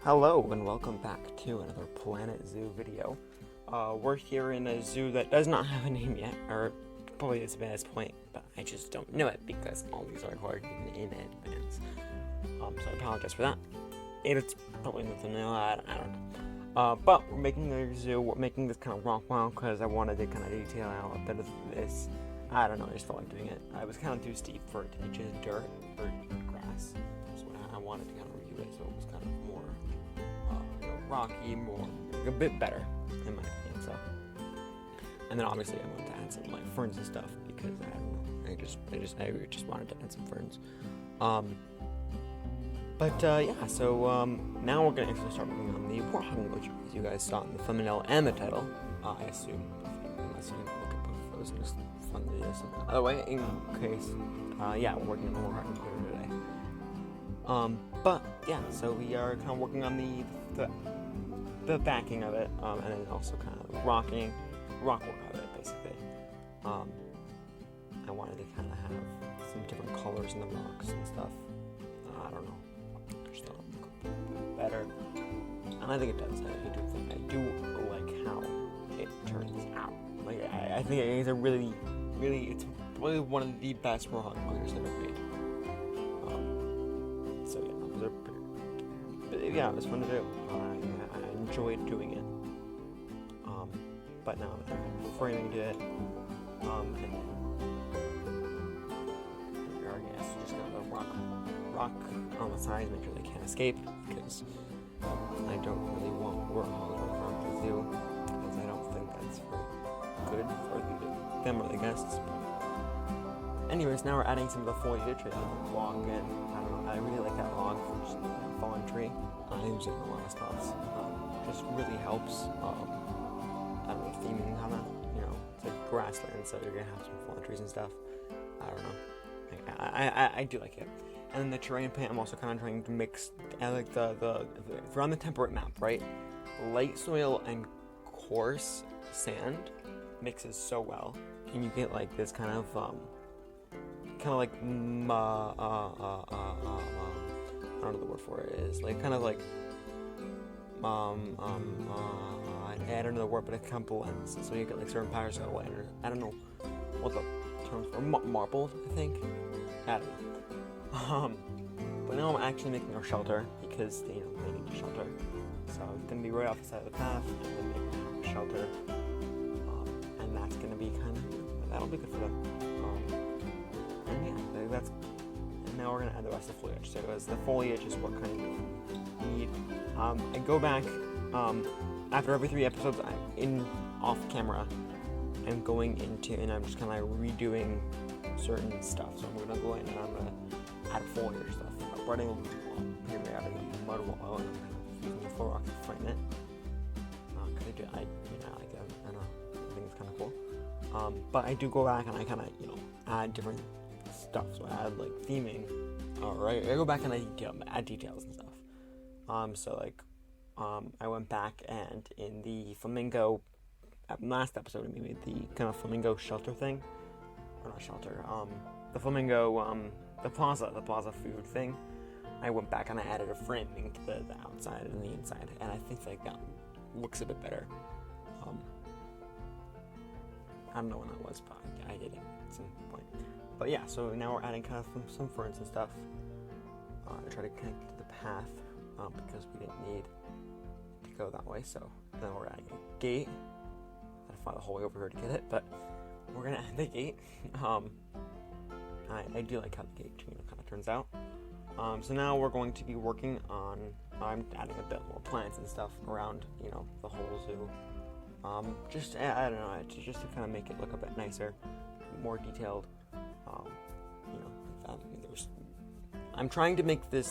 Hello and welcome back to another Planet Zoo video. We're here in a zoo that does not have a name yet, or probably is at this point, but I just don't know it because all these are recorded in advance. So I apologize for that. It's probably nothing new, I don't know. But we're making a zoo, we're making this kind of rock wall because I wanted to kind of detail out a bit of this. I don't know, I just felt like doing it. I was kind of too steep for it to be just dirt or grass. So I wanted to kind of redo it so it was kind of more rocky, more a bit better in my opinion. So, and then obviously I wanted to add some like ferns and stuff because I don't know, I just wanted to add some ferns. Yeah. So now we're gonna actually start working on the Warthog, which you guys saw in the thumbnail and the title. I assume, unless you didn't look at both of those and just fun to do this. By the way, in case, yeah, we're working on the Warthog today. But yeah, so we are kind of working on the backing of it, and then also kind of rock work of it, basically. I wanted to kind of have some different colors in the rocks and stuff. I don't know, I just thought it would look better, and I think it does. I do like how it turns out. Like I think it's a really, it's probably one of the best Warthog colors ever made. So yeah, those are pretty, yeah, it was fun to do. I enjoyed doing it. But now I'm framing it. And yes, just got the rock on the sides, make sure they can't escape, because I don't really want warthogs around the zoo, because I don't think that's very good for them or the guests. But anyways, now we're adding some of the foliage. I have a log, and I don't know, I really like that log for just a fallen tree. I use it in a lot of spots. Just really helps. I don't know, theming kind of, it's like grassland, so you're gonna have some fallen trees and stuff. I don't know. I do like it. And then the terrain paint, I'm also kind of trying to mix. I like if you're on the temperate map, right? Light soil and coarse sand mixes so well, and you get like this kind of like I don't know the word for it is, like kind of like I don't know the word, but it kind of blends, so you get like certain patterns go away. I don't know what the terms for marbled, I think. I don't know. But now I'm actually making our shelter because they need a shelter. So it's gonna be right off the side of the path, and then make a shelter, and that's gonna be that'll be good for them. And yeah, that's. And now we're gonna add the rest of the foliage. So as the foliage is what kind of need. I go back after every 3 episodes. I'm off camera. I'm going into and I'm just kind of redoing certain stuff. So I'm gonna go in and I'm gonna add foliage stuff. I'm running here, adding a mud wall, and I'm kind of using the floor rock to frame it. I don't know. I think it's kind of cool. But I do go back and I kind of add different stuff. So I add like theming. Right. I go back and I add details and stuff. So like, I went back and in the flamingo, last episode we made the kind of flamingo shelter thing, or not shelter, the flamingo, the plaza food thing. I went back and I added a framing to the outside and the inside, and I think like that looks a bit better. I don't know when that was, but I did it at some point. But yeah, so now we're adding kind of some ferns and stuff. I try to connect to the path. Because we didn't need to go that way, so now we're adding a gate. I had to fly the whole way over here to get it, but we're gonna add the gate. I do like how the gate kind of turns out. So now we're going to be working on. I'm adding a bit more plants and stuff around, the whole zoo. Just I don't know, just to kind of make it look a bit nicer, more detailed. I'm trying to make the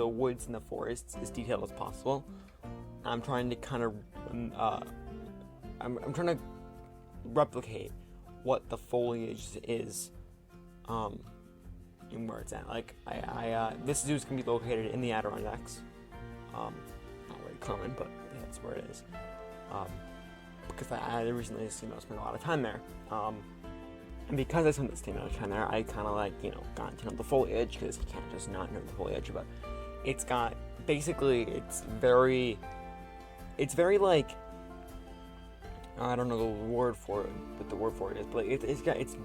woods and the forests as detailed as possible. I'm trying to kind of I'm trying to replicate what the foliage is and where it's at. Like this zoo is gonna be located in the Adirondacks. Not very common, but that's where it is. Because I recently spent a lot of time there. And because I spent this amount of time there, I kind of got to know the foliage, because you can't just not know the foliage, but it's got, basically, it's very like, I don't know the word for it, what the word for it is, but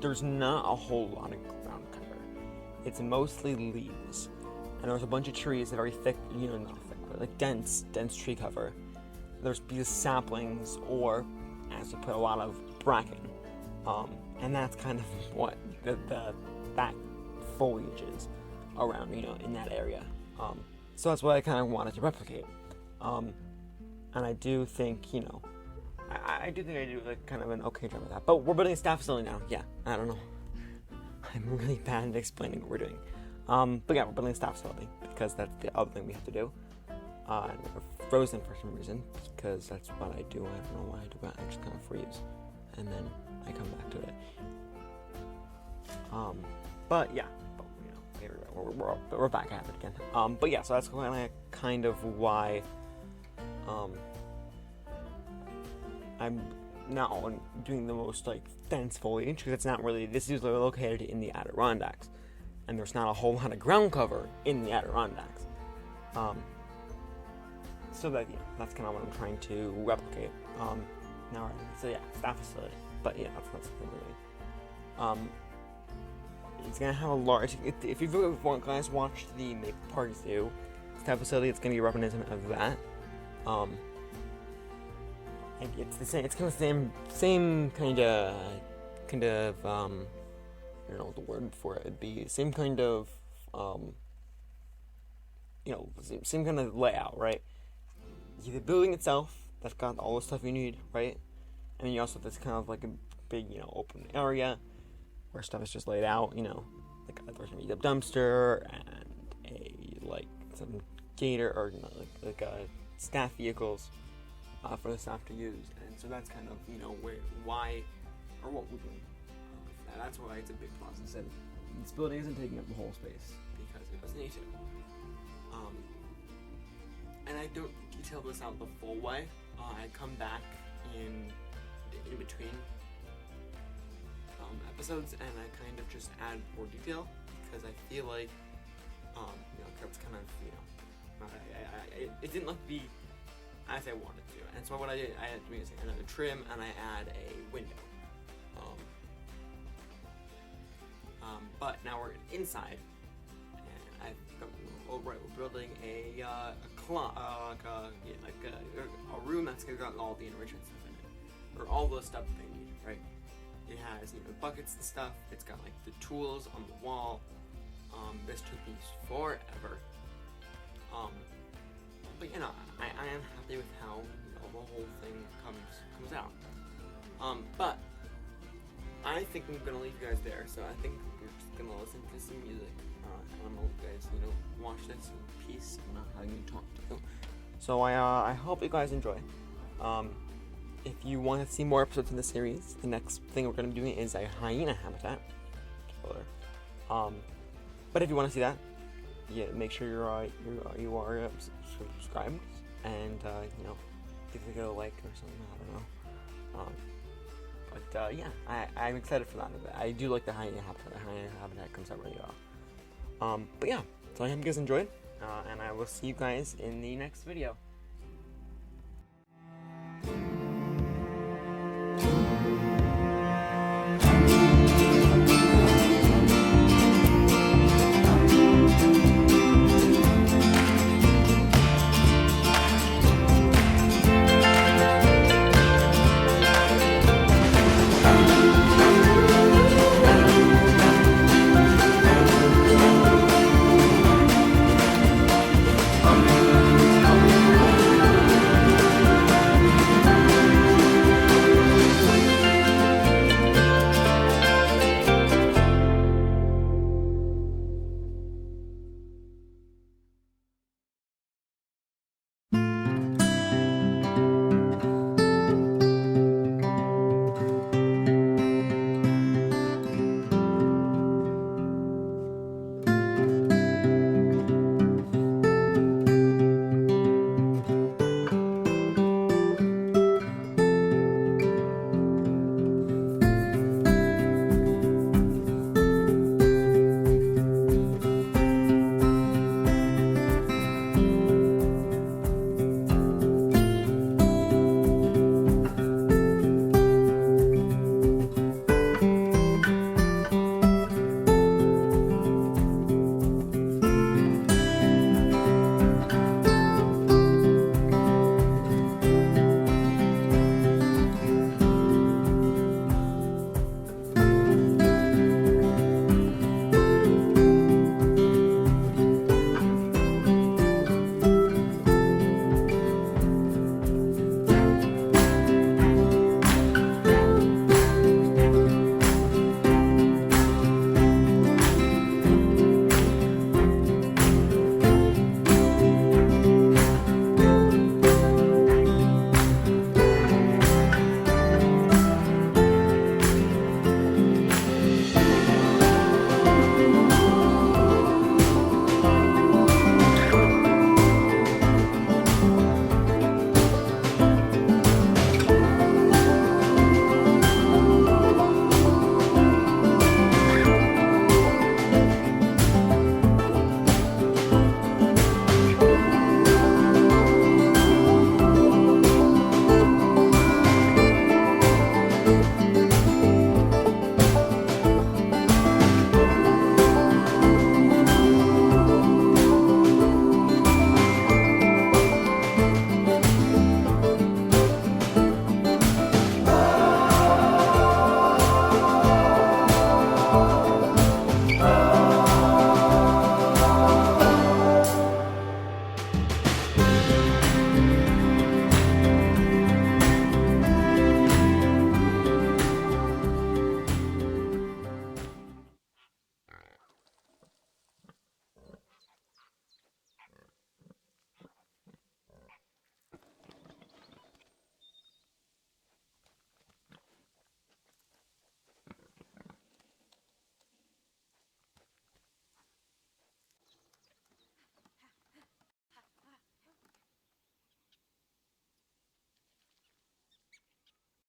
there's not a whole lot of ground cover. It's mostly leaves, and there's a bunch of trees, that are very thick, not thick, but like dense tree cover. There's these saplings, or, as we put, a lot of bracken, and that's kind of what that foliage is around, in that area. So that's what I kind of wanted to replicate, and I do think, I do think I do like kind of an okay job with that. But we're building a staff facility now. Yeah, I don't know. I'm really bad at explaining what we're doing. But yeah, we're building a staff facility because that's the other thing we have to do. And we're frozen for some reason because that's what I do. I don't know why I do that. I just kind of freeze, and then I come back to it. But yeah, we're back at it again. But yeah, so that's kind of why I'm now doing the most like dense foliage, because it's not really, this is located in the Adirondacks, and there's not a whole lot of ground cover in the Adirondacks. So that, that's kind of what I'm trying to replicate. So yeah, staff facility. But yeah, that's the thing we're doing. It's gonna have a large, if you guys watched the Maple Park Zoo staff facility, it's gonna be reminiscent of that. It's the same. It's kind of the same kind of. I don't know what the word for it would be. Same kind of, same kind of layout, right? The building itself, that's got all the stuff you need, right? And then you also have this kind of like a big, open area where stuff is just laid out, like there's gonna be a dumpster and some gator or like staff vehicles. For the staff to use, and so that's kind of why or what we're doing. That's why it's a big plus. Instead, this building isn't taking up the whole space because it doesn't need to. And I don't detail this out the full way. I come back in between episodes, and I kind of just add more detail because I feel like that's kind of it didn't look the as I wanted to. And so what I did, I had to make another trim, and I add a window. But now we're inside, and we're building a room that's got all the enrichment stuff in it, or all the stuff they need, right? It has buckets and stuff. It's got like the tools on the wall. This took me forever. But I am happy with how the whole thing comes out. But I think I'm gonna leave you guys there. So I think we're just gonna listen to some music. And I'm gonna let you guys watch this in peace and not having me talk to you. So I hope you guys enjoy. If you want to see more episodes in the series, the next thing we're gonna be doing is a hyena habitat. But if you want to see that, make sure you are subscribed and give it a like or something. I don't know. But I'm excited for that. I do like the hyena habitat. The hyena habitat comes out really well. But yeah, so I hope you guys enjoyed, and I will see you guys in the next video.